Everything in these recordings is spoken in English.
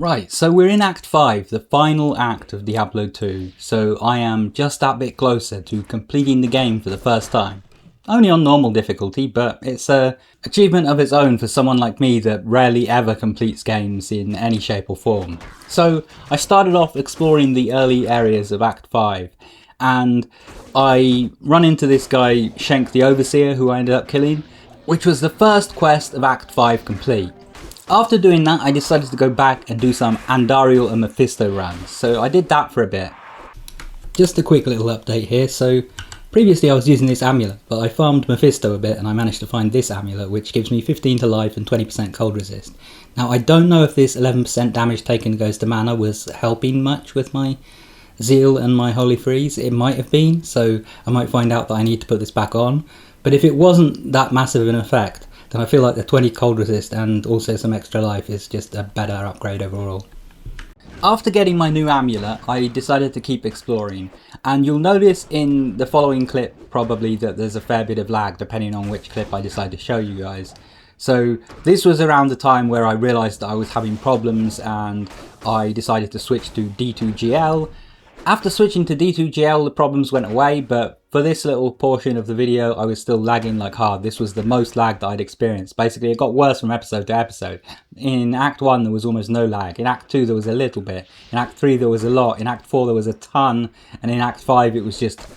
Right, so we're in Act 5, the final act of Diablo 2, so I am just that bit closer to completing the game for the first time. Only on normal difficulty, but it's an achievement of its own for someone like me that rarely ever completes games in any shape or form. So I started off exploring the early areas of Act 5, and I run into this guy, Shenk the Overseer, who I ended up killing, which was the first quest of Act 5 complete. After doing that, I decided to go back and do some Andariel and Mephisto runs, so I did that for a bit. Just a quick little update here. So previously I was using this amulet, but I farmed Mephisto a bit and I managed to find this amulet, which gives me 15 to life and 20% cold resist. Now I don't know if this 11% damage taken goes to mana was helping much with my zeal and my holy freeze. It might have been, so I might find out that I need to put this back on. But if it wasn't that massive of an effect, then I feel like the 20 cold resist and also some extra life is just a better upgrade overall. After getting my new amulet, I decided to keep exploring, and you'll notice in the following clip probably that there's a fair bit of lag depending on which clip I decide to show you guys. So this was around the time where I realised that I was having problems and I decided to switch to D2GL. After switching to D2GL, the problems went away, but for this little portion of the video I was still lagging like hard. This was the most lag that I'd experienced. Basically it got worse from episode to episode. In Act 1 there was almost no lag, in Act 2 there was a little bit, in Act 3 there was a lot, in Act 4 there was a ton, and in Act 5 it was just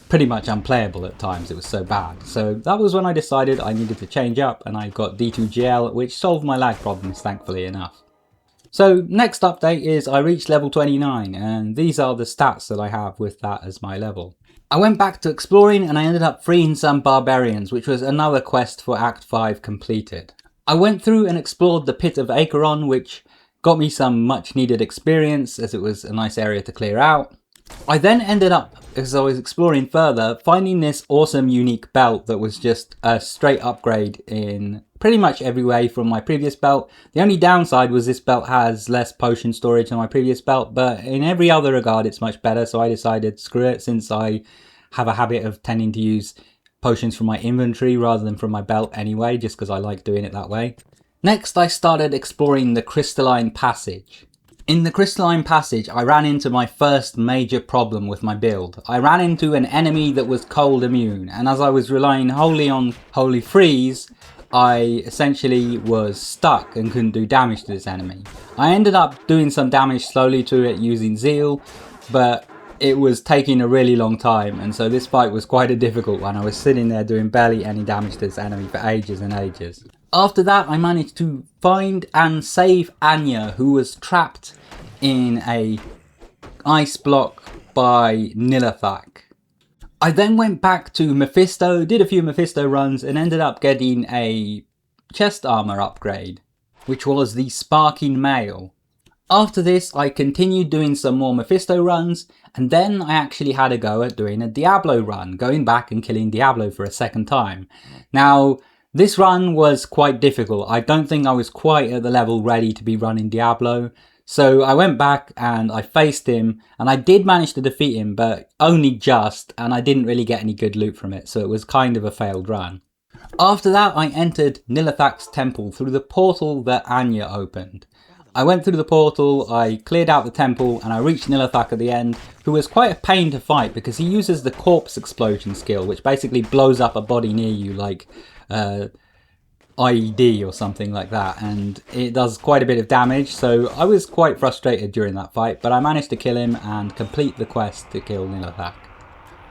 pretty much unplayable at times. It was so bad. So that was when I decided I needed to change up, and I got D2GL, which solved my lag problems thankfully enough. So next update is I reached level 29, and these are the stats that I have with that as my level. I went back to exploring and I ended up freeing some barbarians, which was another quest for Act 5 completed. I went through and explored the Pit of Acheron, which got me some much needed experience as it was a nice area to clear out. I then ended up, as I was exploring further, finding this awesome unique belt that was just a straight upgrade in pretty much every way from my previous belt. The only downside was this belt has less potion storage than my previous belt, but in every other regard it's much better, so I decided screw it, since I have a habit of tending to use potions from my inventory rather than from my belt anyway, just because I like doing it that way. Next I started exploring the Crystalline Passage. In the Crystalline Passage, I ran into my first major problem with my build. I ran into an enemy that was cold immune, and as I was relying wholly on Holy Freeze, I essentially was stuck and couldn't do damage to this enemy. I ended up doing some damage slowly to it using Zeal, but it was taking a really long time, and so this fight was quite a difficult one. I was sitting there doing barely any damage to this enemy for ages and ages. After that I managed to find and save Anya, who was trapped in a ice block by Nihlathak. I then went back to Mephisto, did a few Mephisto runs, and ended up getting a chest armor upgrade, which was the Sparking Mail. After this I continued doing some more Mephisto runs, and then I actually had a go at doing a Diablo run, going back and killing Diablo for a second time. Now this run was quite difficult. I don't think I was quite at the level ready to be running Diablo. So I went back and I faced him, and I did manage to defeat him, but only just, and I didn't really get any good loot from it, so it was kind of a failed run. After that I entered Nihlathak's temple through the portal that Anya opened. I went through the portal, I cleared out the temple, and I reached Nihlathak at the end, who was quite a pain to fight because he uses the corpse explosion skill, which basically blows up a body near you like IED or something like that, and it does quite a bit of damage, so I was quite frustrated during that fight, but I managed to kill him and complete the quest to kill Nihlathak.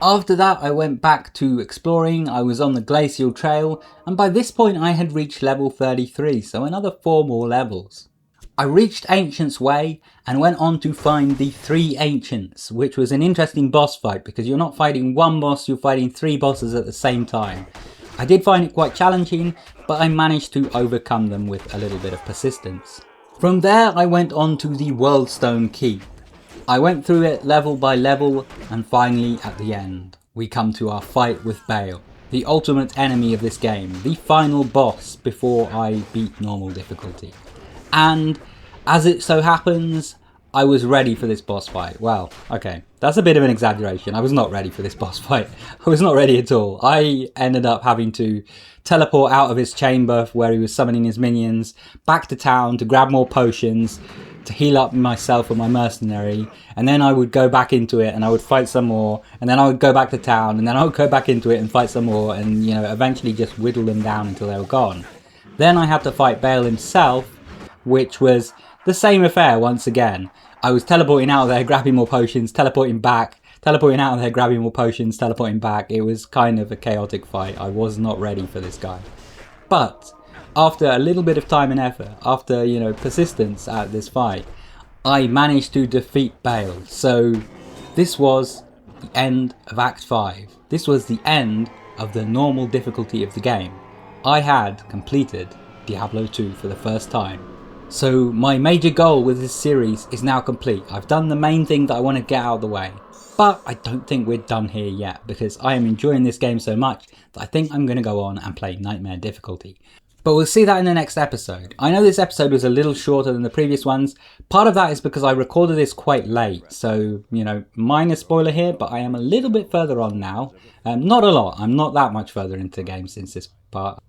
After that I went back to exploring. I was on the Glacial Trail, and by this point I had reached level 33, so another 4 more levels. I reached Ancient's Way and went on to find the 3 Ancients, which was an interesting boss fight because you're not fighting one boss, you're fighting 3 bosses at the same time. I did find it quite challenging, but I managed to overcome them with a little bit of persistence. From there I went on to the Worldstone Keep. I went through it level by level, and finally at the end we come to our fight with Baal, the ultimate enemy of this game, the final boss before I beat normal difficulty. And as it so happens, I was ready for this boss fight. Well, okay, that's a bit of an exaggeration. I was not ready for this boss fight. I was not ready at all. I ended up having to teleport out of his chamber where he was summoning his minions, back to town to grab more potions, to heal up myself or my mercenary, and then I would go back into it and I would fight some more, and then I would go back to town, and then I would go back into it and fight some more, and you know, eventually just whittle them down until they were gone. Then I had to fight Baal himself, which was the same affair once again. I was teleporting out of there, grabbing more potions, teleporting back, teleporting out of there, grabbing more potions, teleporting back. It was kind of a chaotic fight. I was not ready for this guy. But after a little bit of time and effort, after, you know, persistence at this fight, I managed to defeat Baal. So this was the end of Act 5. This was the end of the normal difficulty of the game. I had completed Diablo 2 for the first time. So my major goal with this series is now complete. I've done the main thing that I want to get out of the way. But I don't think we're done here yet, because I am enjoying this game so much that I think I'm going to go on and play Nightmare difficulty. But we'll see that in the next episode. I know this episode was a little shorter than the previous ones. Part of that is because I recorded this quite late. So, you know, minor spoiler here, but I am a little bit further on now. Not a lot. I'm not that much further into the game since this part.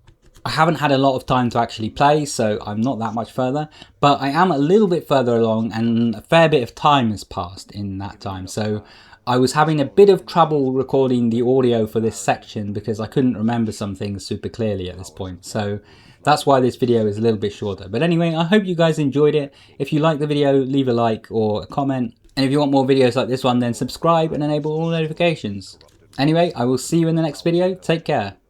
I haven't had a lot of time to actually play, so I'm not that much further. But I am a little bit further along, and a fair bit of time has passed in that time. So I was having a bit of trouble recording the audio for this section because I couldn't remember some things super clearly at this point. So that's why this video is a little bit shorter. But anyway, I hope you guys enjoyed it. If you liked the video, leave a like or a comment. And if you want more videos like this one, then subscribe and enable all notifications. Anyway, I will see you in the next video. Take care.